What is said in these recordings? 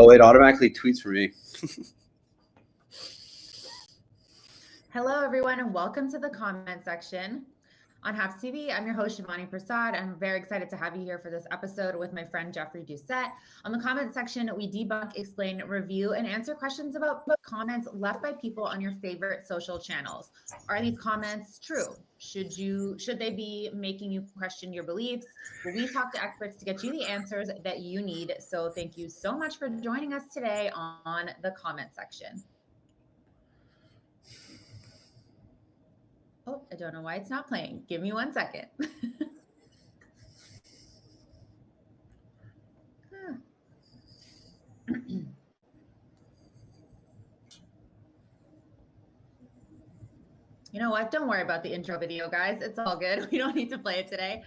Oh, it automatically tweets for me. Hello, everyone, and welcome to the comment section on Haps TV. I'm your host, Shivani Prasad. I'm very excited to have you here for this episode with my friend Jeffrey Doucette. On the comment section, we debunk, explain, review, and answer questions about comments left by people on your favorite social channels. Are these comments true? Should they be making you question your beliefs? Well, we talk to experts to get you the answers that you need. So thank you so much for joining us today on the comment section. Oh, I don't know why it's not playing. Give me 1 second. You know what? Don't worry about the intro video, guys. It's all good. We don't need to play it today.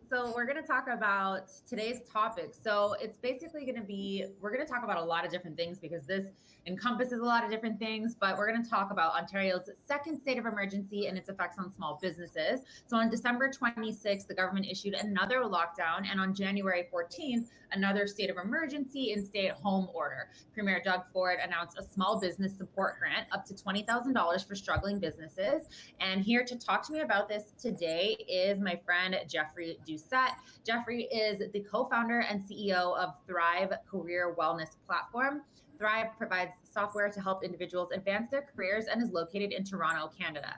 So we're going to talk about today's topic. So it's basically going to be, we're going to talk about a lot of different things because this encompasses a lot of different things, but we're going to talk about Ontario's second state of emergency and its effects on small businesses. So on December 26th, the government issued another lockdown, and on January 14th, another state of emergency and stay-at-home order. Premier Doug Ford announced a small business support grant up to $20,000 for struggling businesses. And here to talk to me about this today is my friend Jeffrey Doucette. Jeffrey is the co-founder and CEO of Thrive Career Wellness Platform. Thrive provides software to help individuals advance their careers and is located in Toronto, Canada.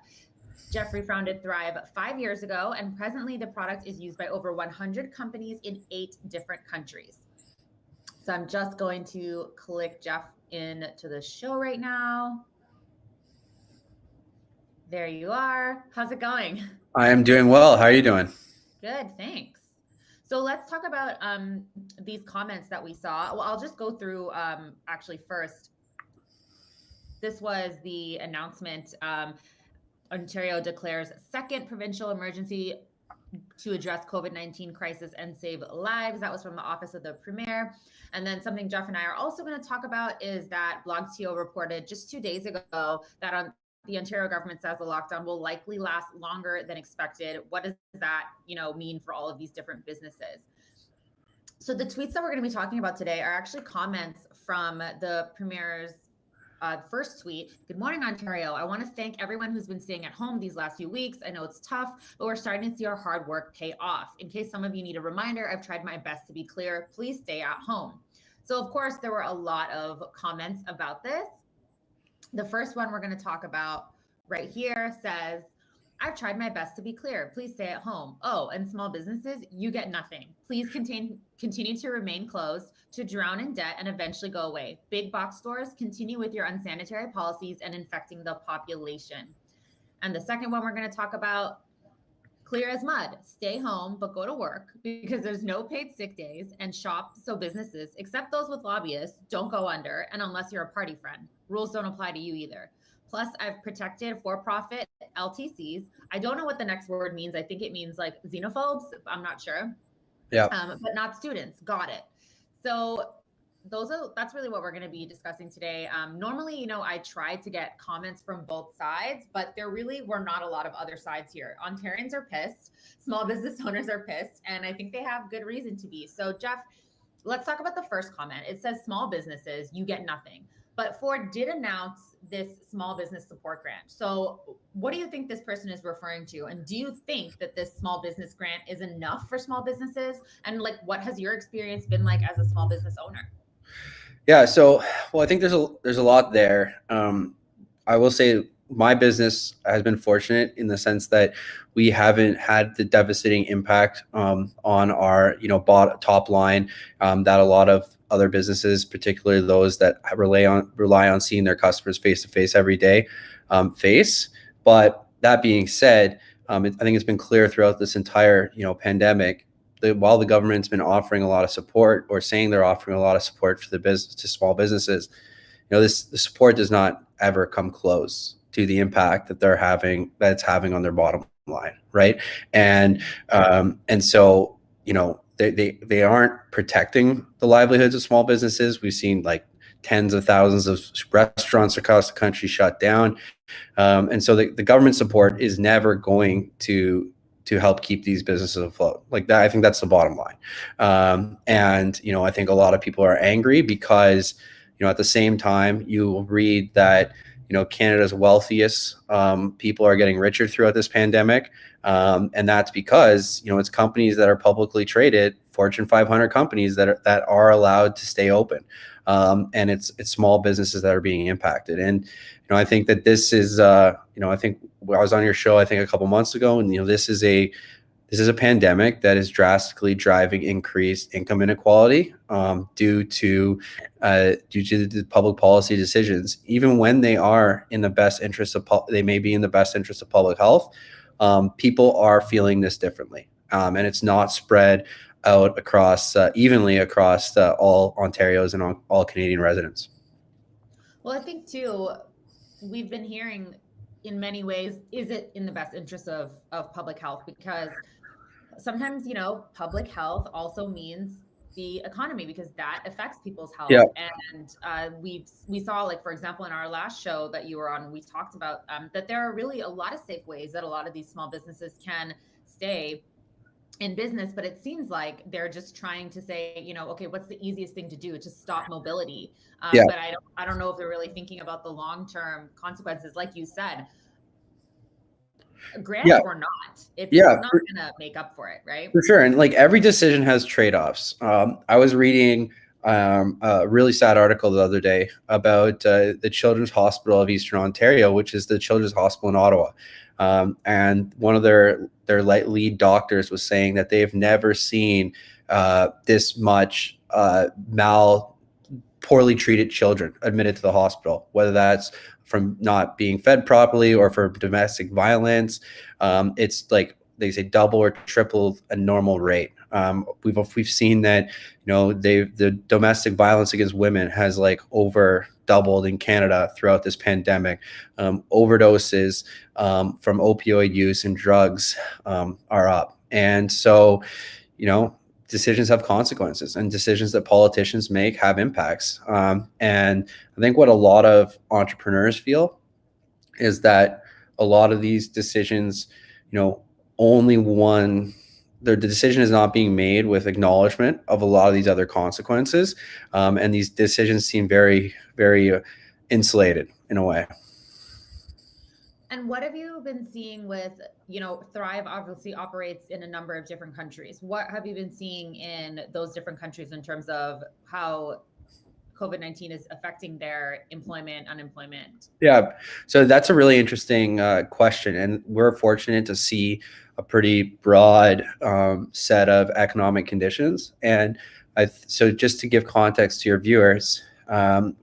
Jeffrey founded Thrive 5 years ago, and presently the product is used by over 100 companies in 8 different countries. So I'm just going to click Jeff into the show right now. There you are. How's it going? I am doing well. How are you doing? Good, thanks. So let's talk about these comments that we saw. Well, I'll just go through actually first. This was the announcement. Ontario declares second provincial emergency to address COVID-19 crisis and save lives. That was from the Office of the Premier. And then something Jeff and I are also going to talk about is that Blogto reported just 2 days ago that the Ontario government says the lockdown will likely last longer than expected. What does that, mean for all of these different businesses? So the tweets that we're going to be talking about today are actually comments from the Premier's first tweet. Good morning, Ontario. I want to thank everyone who's been staying at home these last few weeks. I know it's tough, but we're starting to see our hard work pay off. In case some of you need a reminder, I've tried my best to be clear. Please stay at home. So of course, there were a lot of comments about this. The first one we're going to talk about right here says, I've tried my best to be clear. Please stay at home. Oh, and small businesses, you get nothing. Please continue to remain closed, to drown in debt and eventually go away. Big box stores, continue with your unsanitary policies and infecting the population. And the second one we're going to talk about, clear as mud. Stay home, but go to work because there's no paid sick days, and shop so businesses, except those with lobbyists, don't go under, and unless you're a party friend. Rules don't apply to you either. Plus, I've protected for-profit LTCs. I don't know what the next word means. I think it means like xenophobes. I'm not sure. Yeah. But not students. Got it. So that's really what we're going to be discussing today. Normally, I try to get comments from both sides, but there really were not a lot of other sides here. Ontarians are pissed. Small business owners are pissed. And I think they have good reason to be. So Jeff, let's talk about the first comment. It says small businesses, you get nothing. But Ford did announce this small business support grant. So what do you think this person is referring to? And do you think that this small business grant is enough for small businesses? And what has your experience been like as a small business owner? Yeah. So, I think there's a lot there. I will say my business has been fortunate in the sense that we haven't had the devastating impact on our, top line that a lot of other businesses, particularly those that rely on seeing their customers face to face every day, face. But that being said, I think it's been clear throughout this entire, pandemic that while the government's been offering a lot of support or saying they're offering a lot of support for the small businesses, the support does not ever come close to the impact that it's having on their bottom line, right? And so, they aren't protecting the livelihoods of small businesses. We've seen like tens of thousands of restaurants across the country shut down. And so the government support is never going to to help keep these businesses afloat. Like that, I think that's the bottom line. And I think a lot of people are angry because at the same time you will read that Canada's wealthiest people are getting richer throughout this pandemic, and that's because it's companies that are publicly traded, Fortune 500 companies that are allowed to stay open, and it's small businesses that are being impacted. And I think that this is I think I was on your show I think a couple months ago, and this is a pandemic that is drastically driving increased income inequality due to the public policy decisions, even when they are in the best interest of they may be in the best interest of public health. People are feeling this differently, and it's not spread out across evenly across all Ontarios and all Canadian residents. Well, I think too, we've been hearing in many ways, is it in the best interest of public health? Because sometimes, public health also means the economy, because that affects people's health. Yeah. And we saw, like, for example, in our last show that you were on, we talked about that there are really a lot of safe ways that a lot of these small businesses can stay in business, but it seems like they're just trying to say, okay, what's the easiest thing to do to stop mobility? But I don't know if they're really thinking about the long-term consequences, like you said. Grants or not, it's not going to make up for it, right? For sure. And like every decision has trade-offs. I was reading a really sad article the other day about the Children's Hospital of Eastern Ontario, which is the Children's Hospital in Ottawa. And one of their lead doctors was saying that they've never seen this much poorly treated children admitted to the hospital, whether that's from not being fed properly or for domestic violence. It's like they say double or triple a normal rate. We've seen that the domestic violence against women has like over doubled in Canada throughout this pandemic. Overdoses from opioid use and drugs are up, and so decisions have consequences, and decisions that politicians make have impacts. And I think what a lot of entrepreneurs feel is that a lot of these decisions, the decision is not being made with acknowledgement of a lot of these other consequences. And these decisions seem very, very insulated in a way. And what have you been seeing with, Thrive obviously operates in a number of different countries. What have you been seeing in those different countries in terms of how COVID-19 is affecting their employment, unemployment? Yeah, so that's a really interesting question. And we're fortunate to see a pretty broad set of economic conditions. And so just to give context to your viewers, our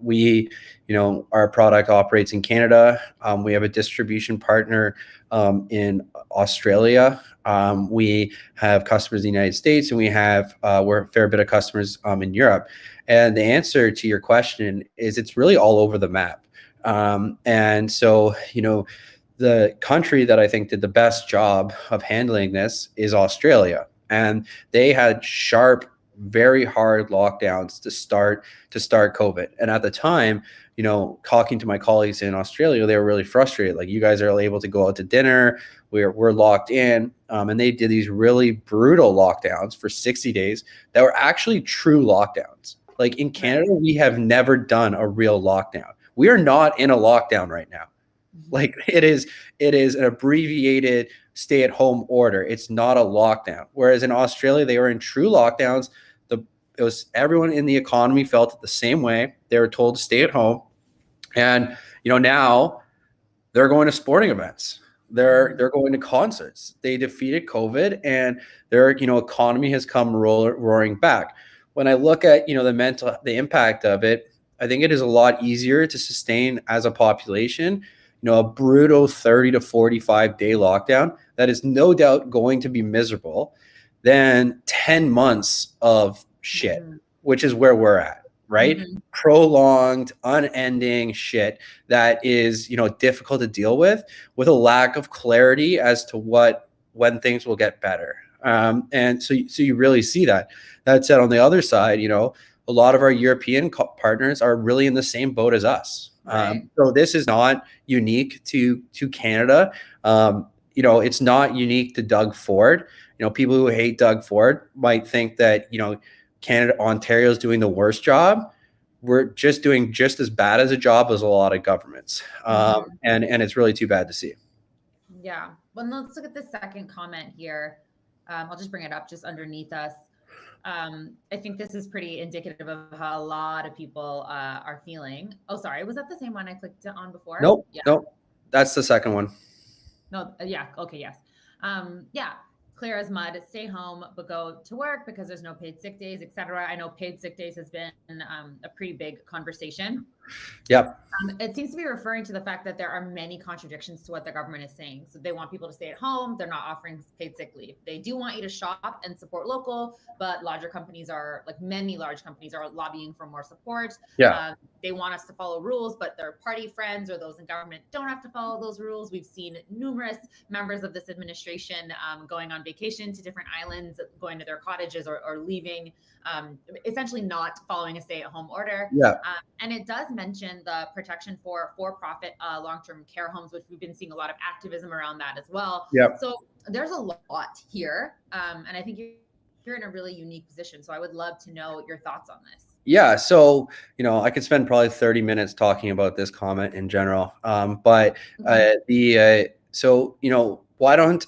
product operates in Canada. We have a distribution partner in Australia. We have customers in the United States, and we're a fair bit of customers in Europe. And the answer to your question is it's really all over the map. And so, the country that I think did the best job of handling this is Australia. And they had sharp, very hard lockdowns to start COVID. And at the time, talking to my colleagues in Australia, they were really frustrated. Like, you guys are able to go out to dinner. We're locked in. And they did these really brutal lockdowns for 60 days that were actually true lockdowns. Like in Canada, we have never done a real lockdown. We are not in a lockdown right now. Like it is an abbreviated stay-at-home order. It's not a lockdown. Whereas in Australia, they were in true lockdowns. It was everyone in the economy felt it the same way. They were told to stay at home, and now they're going to sporting events. They're going to concerts. They defeated COVID, and their economy has come roaring back. When I look at the impact of it, I think it is a lot easier to sustain as a population. A brutal 30 to 45 day lockdown that is no doubt going to be miserable than 10 months of shit, which is where we're at, right? Prolonged, unending shit that is, difficult to deal with a lack of clarity as to when things will get better. And so you really see that. That said, on the other side, a lot of our European partners are really in the same boat as us. Right. So this is not unique to Canada. it's not unique to Doug Ford. People who hate Doug Ford might think that, Ontario is doing the worst job. We're just doing just as bad as a job as a lot of governments. And it's really too bad to see. Yeah. Well, let's look at the second comment here. I'll just bring it up just underneath us. I think this is pretty indicative of how a lot of people are feeling. Oh, sorry. Was that the same one I clicked on before? Nope. Yeah. Nope. That's the second one. No. Yeah. Okay. Yes. Yeah. Clear as mud. Stay home, but go to work because there's no paid sick days, etc. I know paid sick days has been a pretty big conversation. Yep. It seems to be referring to the fact that there are many contradictions to what the government is saying. So they want people to stay at home. They're not offering paid sick leave. They do want you to shop and support local, but larger companies are like many large companies are lobbying for more support. Yeah. They want us to follow rules, but their party friends or those in government don't have to follow those rules. We've seen numerous members of this administration going on vacation to different islands, going to their cottages or leaving, essentially not following a stay-at-home order. Yeah. And it does mention the protection for-profit long-term care homes, which we've been seeing a lot of activism around that as well. Yep. So there's a lot here, and I think you're in a really unique position. So I would love to know your thoughts on this. Yeah, so I could spend probably 30 minutes talking about this comment in general, but why don't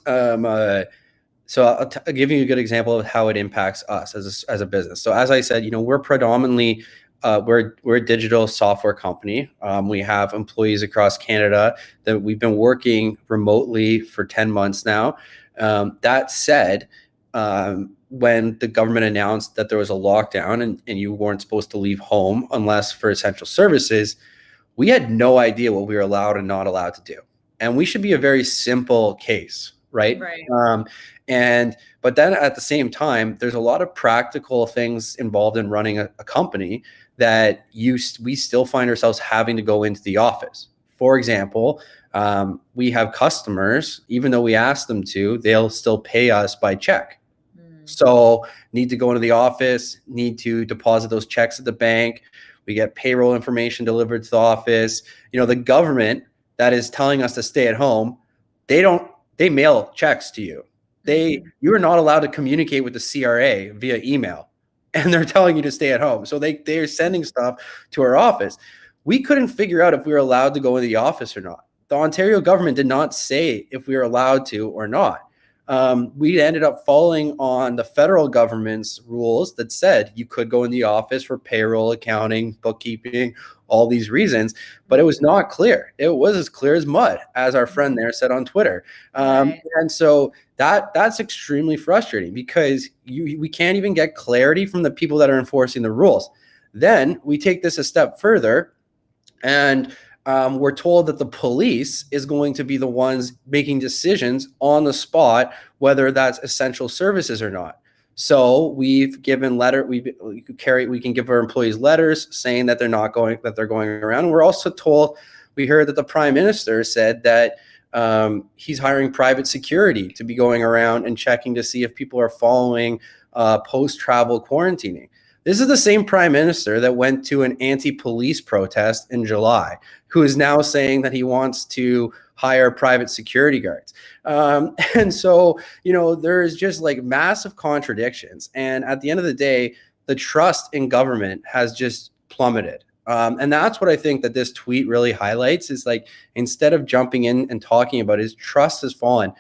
I'll give you a good example of how it impacts us as a business. So as I said, we're predominantly we're a digital software company. We have employees across Canada that we've been working remotely for 10 months now. That said, when the government announced that there was a lockdown and you weren't supposed to leave home unless for essential services, we had no idea what we were allowed and not allowed to do. And we should be a very simple case, right? But then at the same time, there's a lot of practical things involved in running a company that we still find ourselves having to go into the office. For example, we have customers, even though we ask them to, they'll still pay us by check. So need to go into the office, need to deposit those checks at the bank. We get payroll information delivered to the office. The government that is telling us to stay at home, they mail checks to you. You are not allowed to communicate with the CRA via email, and they're telling you to stay at home. So they're sending stuff to our office. We couldn't figure out if we were allowed to go into the office or not. The Ontario government did not say if we were allowed to or not. We ended up following on the federal government's rules that said you could go in the office for payroll, accounting, bookkeeping, all these reasons, but it was not clear. It was as clear as mud, as our friend there said on Twitter. And so that's extremely frustrating because we can't even get clarity from the people that are enforcing the rules. Then we take this a step further and we're told that the police is going to be the ones making decisions on the spot, whether that's essential services or not. So we've given we can give our employees letters saying that they're going around. And we're also told, we heard that the Prime Minister said that he's hiring private security to be going around and checking to see if people are following post-travel quarantining. This is the same Prime Minister that went to an anti-police protest in July, who is now saying that he wants to hire private security guards. And so, there's just like massive contradictions. And at the end of the day, the trust in government has just plummeted. And that's what I think that this tweet really highlights is like, instead of jumping in and talking about it, trust has fallen.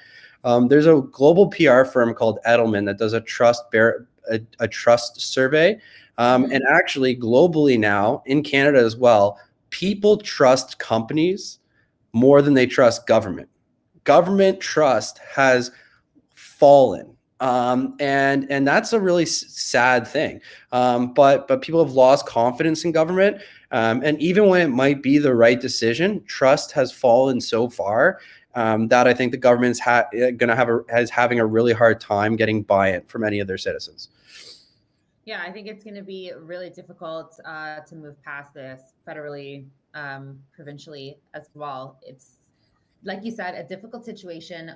There's a global PR firm called Edelman that does a trust survey. And actually globally now in Canada as well, people trust companies more than they trust government. Government trust has fallen. And that's a really sad thing. But people have lost confidence in government. And even when it might be the right decision, trust has fallen so far that I think the government's having a really hard time getting buy-in from any of their citizens. Yeah, I think it's going to be really difficult to move past this federally, provincially as well. It's, like you said, a difficult situation.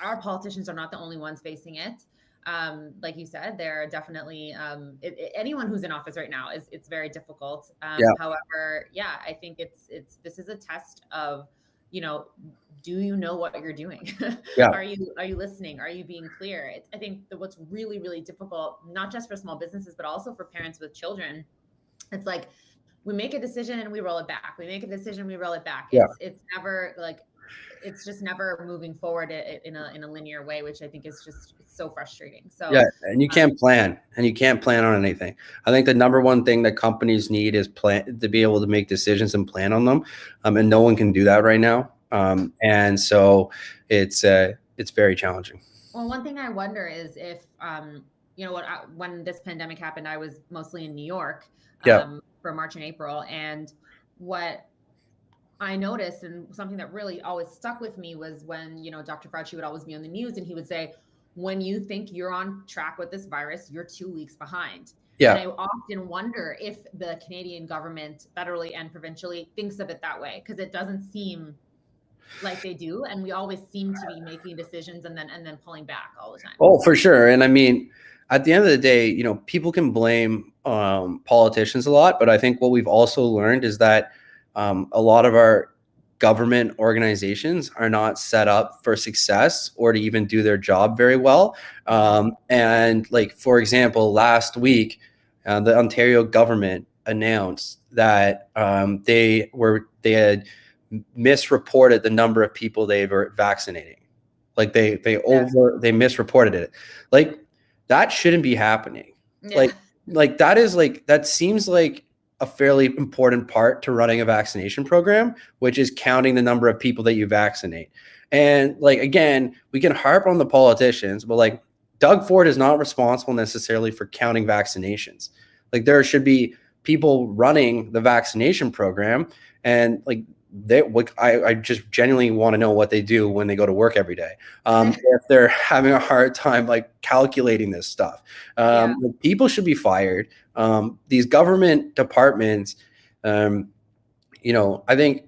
Our politicians are not the only ones facing it. Like you said, they're definitely anyone who's in office right now it's very difficult. However, I think this is a test of do you know what you're doing? Yeah. Are you listening? Are you being clear? I think that what's really, really difficult, not just for small businesses, but also for parents with children, it's like we make a decision and we roll it back. We make a decision, we roll it back. Yeah. It's never like it's just never moving forward in a linear way, which I think is just so frustrating. So Yeah, and you can't plan, on anything. I think the number one thing that companies need is plan to be able to make decisions and plan on them, and no one can do that right now. And so it's very challenging. Well, one thing I wonder is if, when this pandemic happened, I was mostly in New York Yeah, for March and April. And what I noticed, and something that really always stuck with me, was when, Dr. Fauci would always be on the news and he would say, when you think you're on track with this virus, you're 2 weeks behind. And yeah. I often wonder if the Canadian government, federally and provincially, thinks of it that way, because it doesn't seem like they do, and we always seem to be making decisions and then pulling back all the time. Oh, for sure. And I mean, at the end of the day, people can blame politicians a lot, but I think what we've also learned is that a lot of our government organizations are not set up for success or to even do their job very well. And like, for example, last week, the Ontario government announced that they had misreported the number of people they were vaccinating. Like they misreported it. Like that shouldn't be happening. Yeah. Like that seems like a fairly important part to running a vaccination program, which is counting the number of people that you vaccinate. And like, again, we can harp on the politicians, but like Doug Ford is not responsible necessarily for counting vaccinations. Like there should be people running the vaccination program, and like I just genuinely want to know what they do when they go to work every day. If they're having a hard time like calculating this stuff, people should be fired. These government departments, I think,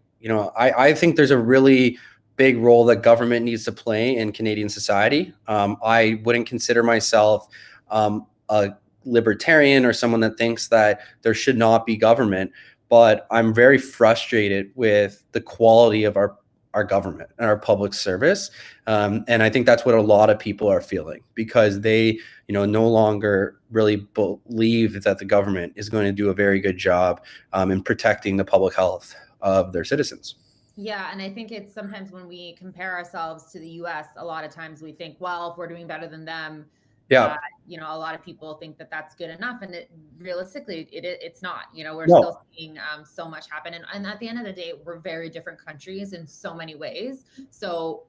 I think there's a really big role that government needs to play in Canadian society. I wouldn't consider myself a libertarian or someone that thinks that there should not be government, but I'm very frustrated with the quality of our government and our public service. And I think that's what a lot of people are feeling, because they, no longer really believe that the government is going to do a very good job in protecting the public health of their citizens. Yeah, and I think it's sometimes when we compare ourselves to the US, a lot of times we think, well, if we're doing better than them, Yeah. A lot of people think that that's good enough, and realistically, it's not. We're No. still seeing so much happen, and at the end of the day, we're very different countries in so many ways. So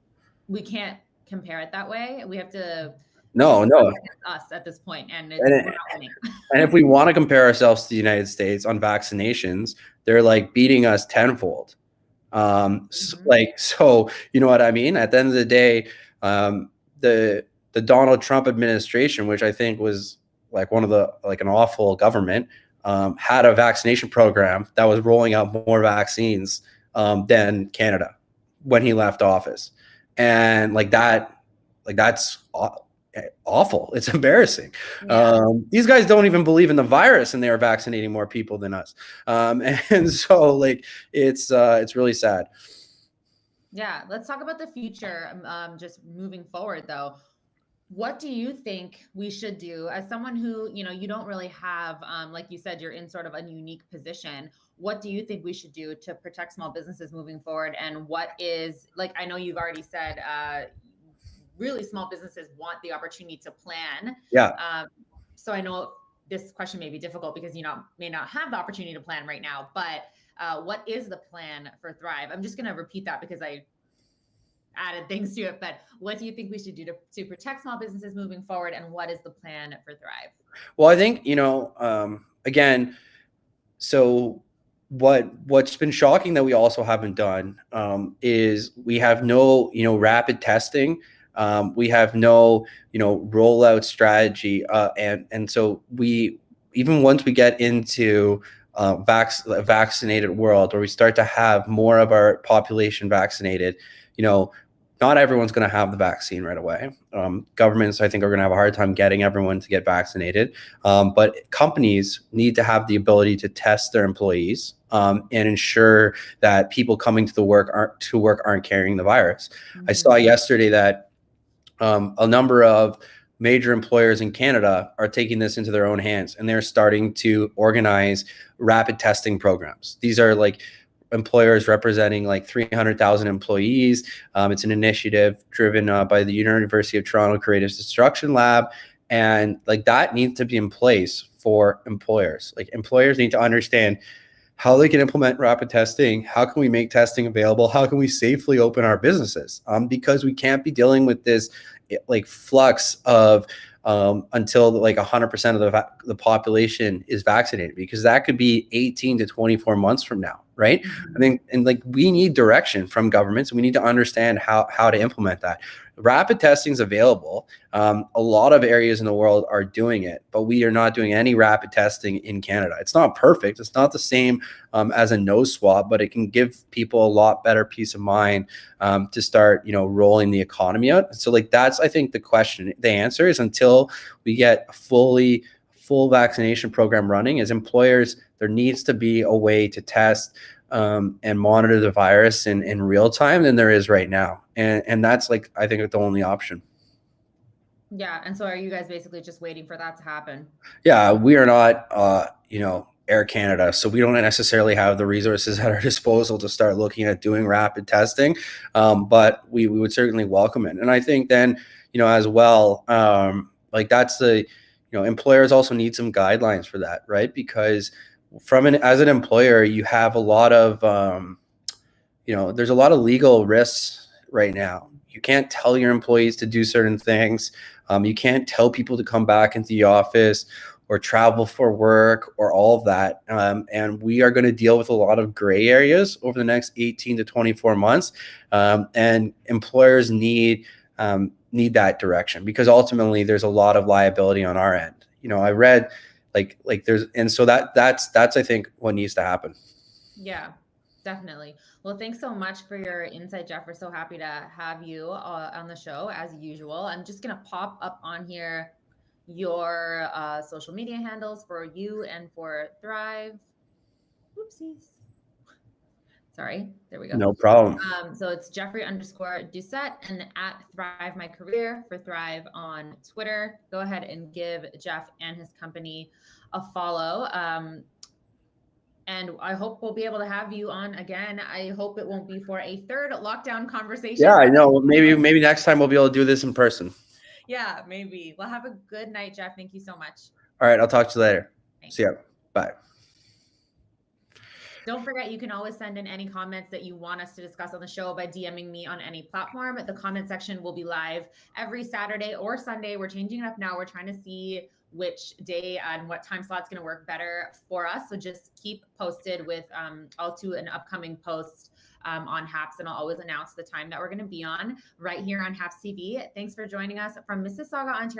we can't compare it that way. We have to. No. Us at this point, and And we're not winning. And if we want to compare ourselves to the United States on vaccinations, they're like beating us tenfold. So you know what I mean? At the end of the day, the Donald Trump administration, which I think was like an awful government, had a vaccination program that was rolling out more vaccines than Canada when he left office. And that's awful. It's embarrassing. Yeah. These guys don't even believe in the virus, and they are vaccinating more people than us. And so like, it's really sad. Yeah. Let's talk about the future. Just moving forward though. What do you think we should do as someone who, you don't really have, like you said, you're in sort of a unique position. What do you think we should do to protect small businesses moving forward? And what is, like, I know you've already said, really small businesses want the opportunity to plan. Yeah. So I know this question may be difficult because you may not have the opportunity to plan right now, but what is the plan for Thrive? I'm just going to repeat that because I added things to it, but what do you think we should do to protect small businesses moving forward, and what is the plan for Thrive? Well, I think, again, so what's been shocking that we also haven't done is we have no, rapid testing. We have no, rollout strategy. And so even once we get into a vaccinated world, where we start to have more of our population vaccinated, not everyone's going to have the vaccine right away. Governments, I think, are going to have a hard time getting everyone to get vaccinated. But companies need to have the ability to test their employees and ensure that people coming to work aren't carrying the virus. I saw yesterday that a number of major employers in Canada are taking this into their own hands, and they're starting to organize rapid testing programs. These are like employers representing like 300,000 employees. It's an initiative driven by the University of Toronto Creative Destruction Lab. And like that needs to be in place for employers. Like employers need to understand how they can implement rapid testing. How can we make testing available? How can we safely open our businesses? Because we can't be dealing with this like flux of until like 100% of the population is vaccinated, because that could be 18 to 24 months from now, right? I mean, and like we need direction from governments, and we need to understand how to implement that. Rapid testing is available. A lot of areas in the world are doing it, but we are not doing any rapid testing in Canada. It's not perfect. It's not the same as a nose swab, but it can give people a lot better peace of mind to start, rolling the economy out. So like that's, I think, the question. The answer is until we get a full vaccination program running as employers, there needs to be a way to test and monitor the virus in real time than there is right now. And that's like, I think, the only option. Yeah. And so are you guys basically just waiting for that to happen? Yeah, we are not, Air Canada, so we don't necessarily have the resources at our disposal to start looking at doing rapid testing, but we would certainly welcome it. And I think then, as well, like that's the, employers also need some guidelines for that, right? Because as an employer, you have a lot of, there's a lot of legal risks right now. You can't tell your employees to do certain things. You can't tell people to come back into the office or travel for work or all of that. And we are going to deal with a lot of gray areas over the next 18 to 24 months. And employers need that direction, because ultimately there's a lot of liability on our end. I read like there's, and so that's I think what needs to happen. Yeah, definitely. Well, thanks so much for your insight, Jeff. We're so happy to have you on the show as usual. I'm just going to pop up on here your social media handles for you and for Thrive. Whoopsies. Sorry, there we go. No problem. So it's Jeffrey_Doucette and at Thrive My Career for Thrive on Twitter. Go ahead and give Jeff and his company a follow. And I hope we'll be able to have you on again. I hope it won't be for a third lockdown conversation. Yeah, I know. Maybe next time we'll be able to do this in person. Yeah, maybe. Well, have a good night, Jeff. Thank you so much. All right, I'll talk to you later. Thanks. See ya. Bye. Don't forget, you can always send in any comments that you want us to discuss on the show by DMing me on any platform. The comment section will be live every Saturday or Sunday. We're changing it up now. We're trying to see which day and what time slot's going to work better for us. So just keep posted with I'll do an upcoming post on HAPS, and I'll always announce the time that we're going to be on right here on HAPS TV. Thanks for joining us from Mississauga, Ontario.